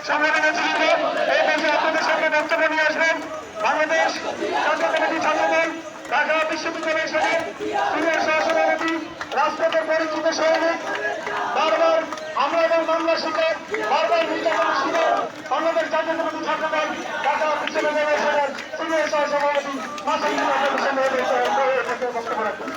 সংগ্রামী নেতৃবৃন্দ, এই দেশে আপনাদের সামনে বক্তব্য নিয়ে আসবেন বাংলাদেশ ছাত্র কমিটি ছাত্রদল ঢাকা বিশ্ববিদ্যালয় সভার সিনিয়র সহসভাপতি, রাজপথের পরিচিত সৈনিক, বারবার হামলা এবং মামলা শিকার, বারবার নির্যাতনের শিকার বাংলাদেশ জাতীয় কমিটি ছাত্রদল ঢাকা বিশ্ববিদ্যালয় সভার সিনিয়র সহসভাপতি মাসুদুর রহমান সামনে বক্তব্য রাখবেন।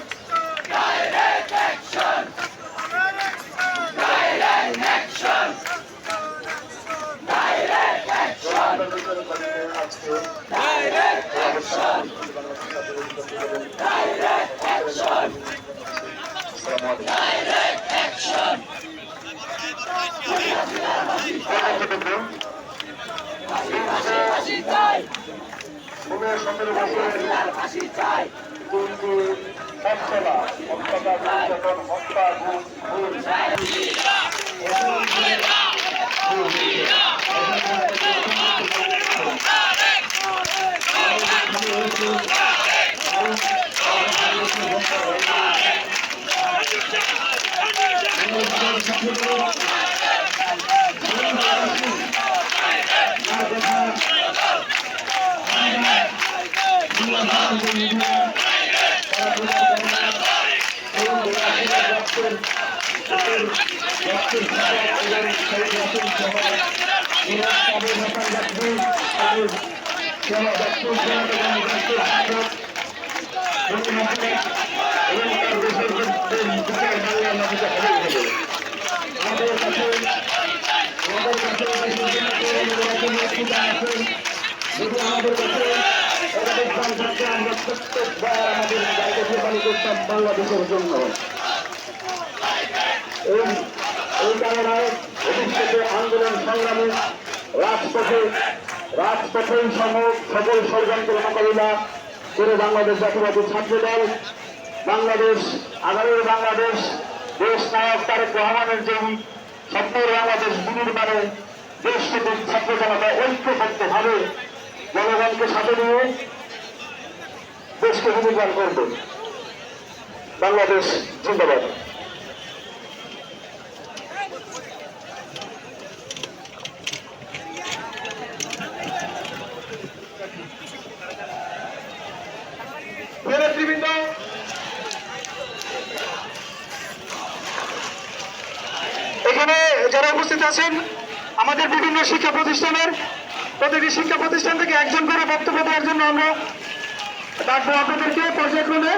বাংলাদেশের জন্য এই কারণে ভবিষ্যতে আন্দোলন সংগ্রামে রাজপথেই সকল ষড়যন্ত্র মোকাবিলা করে বাংলাদেশ জাতীয়তাবাদী ছাত্রদল বাংলাদেশ আগামীর বাংলাদেশ দেশ নায়ক তারেক রহমানের যে স্বপ্নের বাংলাদেশ বিনির্মাণে দেশভিত্তিক ছাত্র জনতা ঐক্যবদ্ধভাবে জনগণকে সাথে নিয়ে দেশকে বিনির্মাণ করবে। বাংলাদেশ জিন্দাবাদ। নেতৃবৃন্দ, এখানে যারা উপস্থিত আছেন আমাদের বিভিন্ন শিক্ষা প্রতিষ্ঠানের প্রতিটি শিক্ষা প্রতিষ্ঠান থেকে একজন করে বক্তব্য দেওয়ার জন্য আমরা ডাকবো আপনাদেরকে পর্যায়ক্রমে।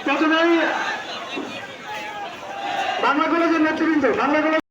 প্রথমেই বাংলা কলেজের নেতৃবৃন্দ, বাংলা কলেজ